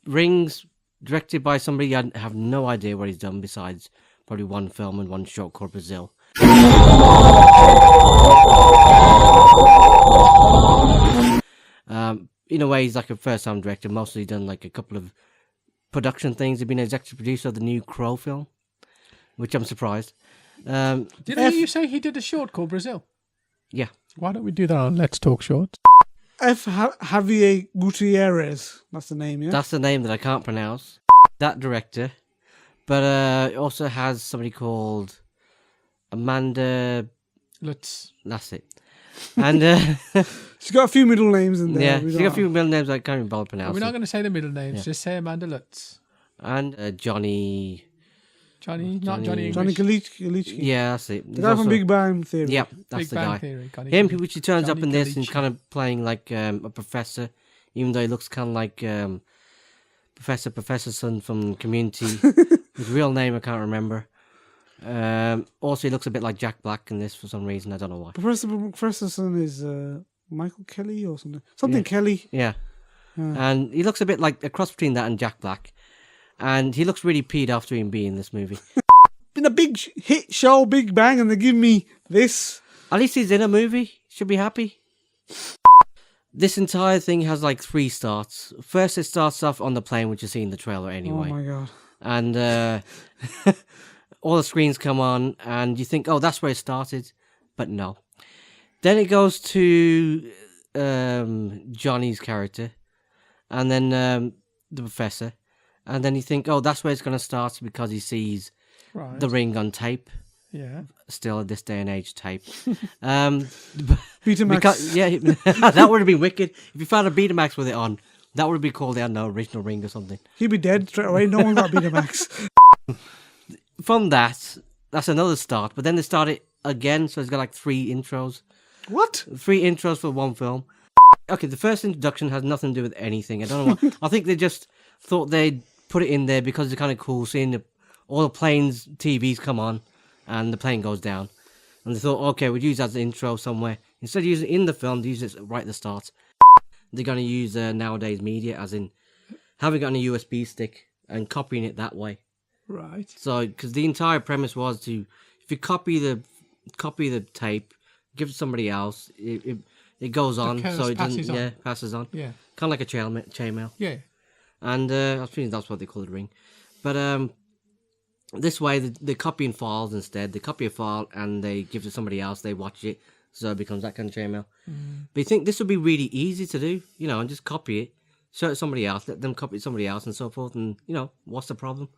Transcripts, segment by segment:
Ring's directed by somebody I have no idea what he's done besides probably one film and one short called Brazil. In a way, he's like a first-time director. Mostly done like a couple of production things. He's been an executive producer of the new Crow film, which I'm surprised. Didn't you say he did a short called Brazil? Yeah. Why don't we do that on Let's Talk Shorts? Javier Gutiérrez. That's the name, yeah? That's the name that I can't pronounce. That director. But it also has somebody called Amanda Lutz. That's it. And she's got a few middle names in there. yeah, she's got a few middle names I can't even bother pronouncing. We're not going to say the middle names, just say Amanda Lutz. And Johnny Johnny English. Kalichki. Yeah, that's it. The guy from Big Bang Theory. Yep, that's Big the Bang guy. Theory, Him, which he turns Johnny up in this and Kalichki. kind of playing like a professor, even though he looks kind of like Professor Son from Community. His real name I can't remember. Also, he looks a bit like Jack Black in this for some reason. I don't know why. Professor Son is Michael Kelly or something. Something Kelly. Yeah. And he looks a bit like a cross between that and Jack Black. And he looks really peed after him being in this movie. In a big hit show, Big Bang, and they give me this. At least he's in a movie. Should be happy. This entire thing has like 3 starts. First, it starts off on the plane, which you see in the trailer anyway. Oh my god. And all the screens come on, and you think, oh, that's where it started. But no. Then it goes to Johnny's character, and then the professor. And then you think, oh, that's where it's going to start because he sees the ring on tape. Yeah. Still at this day and age, tape. Betamax. Yeah, that would have been wicked. If you found a Betamax with it on, that would be called the original ring or something. He'd be dead straight away. No one got Betamax. From that's another start. But then they start it again, so it's got like 3 intros. What? 3 intros for one film. Okay, the first introduction has nothing to do with anything. I don't know what. I think they just thought they'd put it in there because it's kind of cool seeing all the planes' TVs come on and the plane goes down. And they thought, okay, we'll use that as an intro somewhere. Instead of using it in the film, they use it right at the start. They're going to use nowadays media, as in having it on a USB stick and copying it that way. Right. So, because the entire premise was to, if you copy the tape, give it to somebody else, it goes on, so it doesn't, passes on. Yeah. Kind of like a chainmail. Yeah. And I think that's what they call it, ring. But this way, they're copying files instead. They copy a file and they give it to somebody else. They watch it, so it becomes that kind of chainmail. But you think this would be really easy to do, and just copy it, show it to somebody else, let them copy it to somebody else, and so forth. And what's the problem?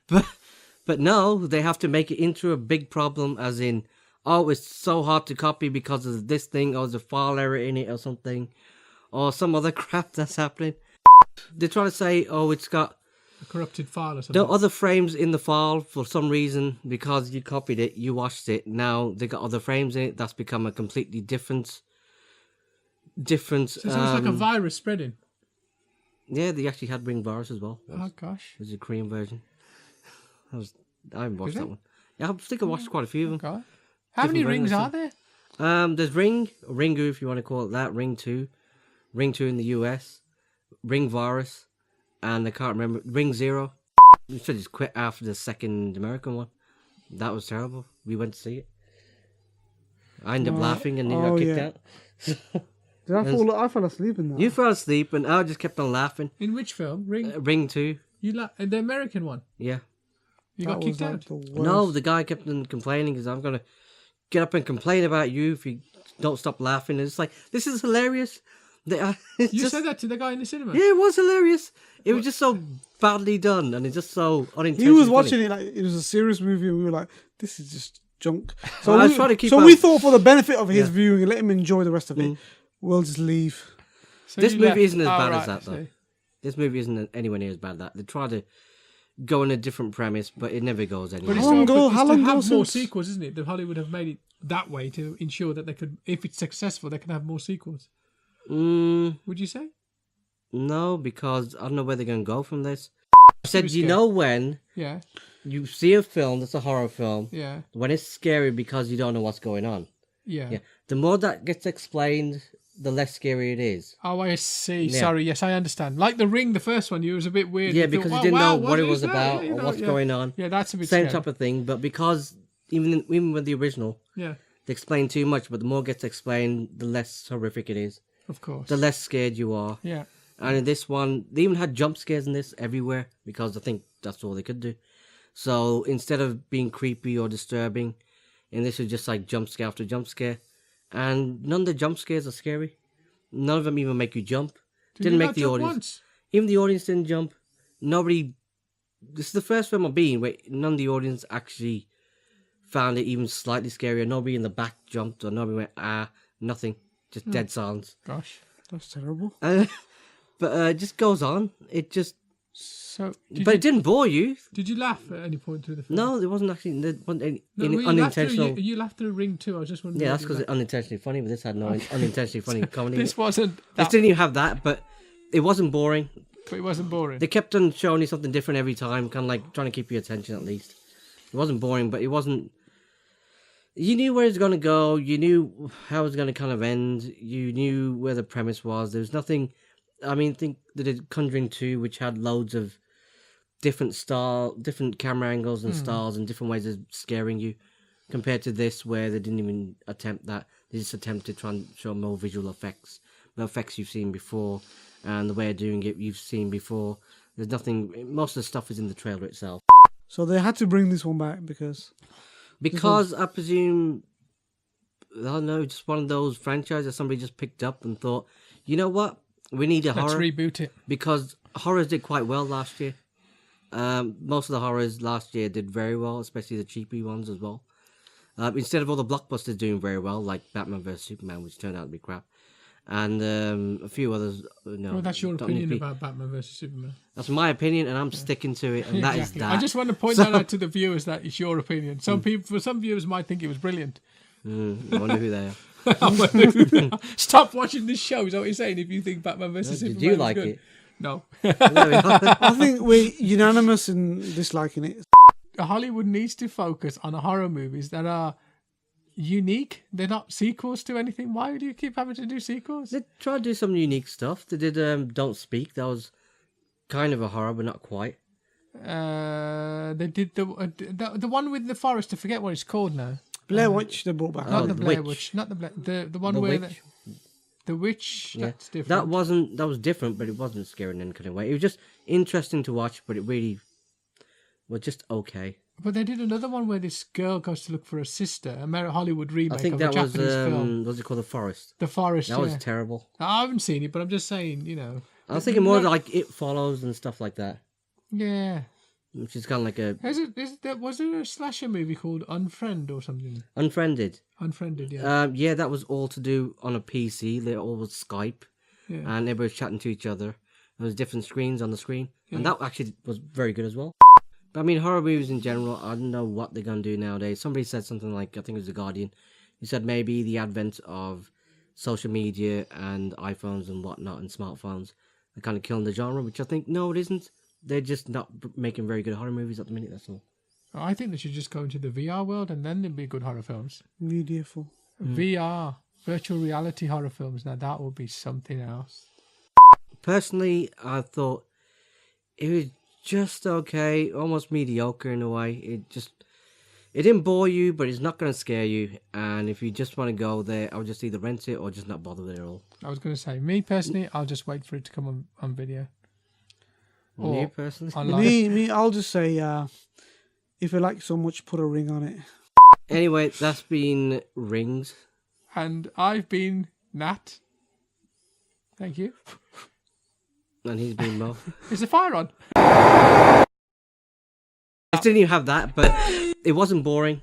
But no, they have to make it into a big problem, as in, oh, it's so hard to copy because of this thing, or there's a file error in it, or something, or some other crap that's happening. They try to say, oh, it's got a corrupted file or something. There are other frames in the file for some reason because you copied it, you watched it. Now they got other frames in it. That's become a completely different. So it's like a virus spreading. Yeah, they actually had Ring virus as well. Oh gosh, There's a Korean version. I haven't watched that one. Yeah, I think I watched quite a few of them. Okay. How many rings are there? There's Ring, Ringu if you want to call it that, Ring 2 in the US, Ring Virus, and I can't remember, Ring Zero. We should just quit after the second American one. That was terrible. We went to see it. I ended up laughing and then got kicked out. I fell asleep in that. You fell asleep and I just kept on laughing. In which film? Ring 2. The American one? Yeah. You got kicked out? No, the guy kept on complaining because I'm going to get up and complain about you if you don't stop laughing. And it's like, this is hilarious. You said that to the guy in the cinema? Yeah, it was hilarious. It was just so badly done and it's just so unintentional. He was watching it like it was a serious movie and we were like, this is just junk. So I was trying to keep we thought for the benefit of his viewing and let him enjoy the rest of it, we'll just leave. So this movie isn't as bad as right, that, though. This movie isn't anywhere near as bad as that. They try to go in a different premise, but it never goes anywhere. But How long ago have more since? sequels, isn't it? The Hollywood have made it that way to ensure that they could, if it's successful, they can have more sequels. Would you say? No, because I don't know where they're going to go from this. I said, when you see a film that's a horror film, when it's scary because you don't know what's going on. Yeah. The more that gets explained the less scary it is. Oh, I see. Yeah. Sorry. Yes, I understand. Like The Ring, the first one, you was a bit weird. Yeah, You thought, because you "Oh, didn't wow, know what it is was that?" about You or know, what's yeah. going on. Yeah, that's a bit Same scary. type of thing, but because even with the original, Yeah, they explain too much, but the more it gets explained, the less horrific it is. of course. The less scared you are. Yeah. And in this one, they even had jump scares in this everywhere because I think that's all they could do. So instead of being creepy or disturbing, in this is just like jump scare after jump scare. And none of the jump scares are scary. None of them even make you jump. Did you Didn't not make the jump audience. once? Even the audience didn't jump. Nobody. This is the first film I've been where none of the audience actually found it even slightly scarier. Nobody in the back jumped or nobody went, nothing. Just dead silence. Gosh. That's terrible. But it just goes on. It just. So, But it didn't bore you. did you laugh at any point through the film? No, there wasn't actually. There wasn't any You unintentional. laughed through, you laughed through Ring too. I was just wondering. Yeah, why that's you because it's laughed. unintentionally funny, but this had no unintentionally funny comedy. This wasn't. This That, didn't even have that, but it wasn't boring. but it wasn't boring. They kept on showing you something different every time, kind of like trying to keep your attention at least. It wasn't boring, but it wasn't. You knew where it was going to go. You knew how it was going to kind of end. You knew where the premise was. There was nothing. I mean, think they did Conjuring 2, which had loads of different camera angles and styles and different ways of scaring you, compared to this where they didn't even attempt that. They just attempted to try and show more visual effects, the effects you've seen before, and the way of doing it you've seen before. There's nothing. Most of the stuff is in the trailer itself. So they had to bring this one back because I presume, I don't know, just one of those franchises somebody just picked up and thought, you know what, we need a Let's horror. reboot it. Because horrors did quite well last year. Most of the horrors last year did very well, especially the cheapy ones as well. Instead of all the blockbusters doing very well, like Batman vs Superman, which turned out to be crap, and a few others. No, Well, that's your don't opinion need to be- about Batman vs Superman. That's my opinion, and I'm sticking to it, and that is Exactly. that. I just want to point that out to the viewers that it's your opinion. Some people, for some viewers, might think it was brilliant. I wonder who they are. Stop watching this show. Is that what you're saying? If you think Batman vs Superman, Did you was like good. it? No. There we are. I think we're unanimous in disliking it. Hollywood needs to focus on horror movies that are unique. They're not sequels to anything. Why do you keep having to do sequels? They tried to do some unique stuff. They did Don't Speak. That was kind of a horror, but not quite. They did the one with the forest. I forget what it's called now. Blair Witch they brought back. Not the The Blair Witch. Witch. Not the one The where Witch. the witch. Yeah. That's different. That was different, but it wasn't scary in any kind of way. It was just interesting to watch, but it really was just okay. But they did another one where this girl goes to look for her sister. A Hollywood remake I think of that a was Japanese film. what's it called, The Forest. The Forest. That yeah. was terrible. I haven't seen it, but I'm just saying, I was thinking more like It Follows and stuff like that, Yeah. which is kind of like a Was there a slasher movie called Unfriend or something? Unfriended. Unfriended, yeah. Yeah, that was all to do on a PC. They all was Skype, Yeah. and everybody was chatting to each other. There was different screens on the screen, and that actually was very good as well. But I mean, horror movies in general, I don't know what they're gonna do nowadays. Somebody said something like, I think it was The Guardian. He said maybe the advent of social media and iPhones and whatnot and smartphones are kind of killing the genre, which I think no, it isn't. They're just not making very good horror movies at the minute. That's all. I think they should just go into the VR world and then there'd be good horror films. Mediaful. VR, virtual reality horror films. Now that would be something else. Personally, I thought it was just okay, almost mediocre in a way. It didn't bore you, but it's not going to scare you. And if you just want to go there, I would just either rent it or just not bother with it at all. I was going to say, me personally, I'll just wait for it to come on video. Or you personally? Online. Me, I'll just say, if you like so much, put a ring on it. Anyway, that's been Rings. And I've been Nat. Thank you. And he's been Mo. Is the fire on? I didn't even have that, but it wasn't boring.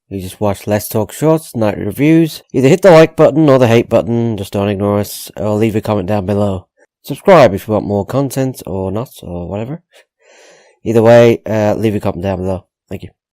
You just watched Let's Talk Shorts, Night Reviews. Either hit the like button or the hate button, just don't ignore us, or leave a comment down below. Subscribe if you want more content, or not, or whatever. Either way, leave a comment down below. Thank you.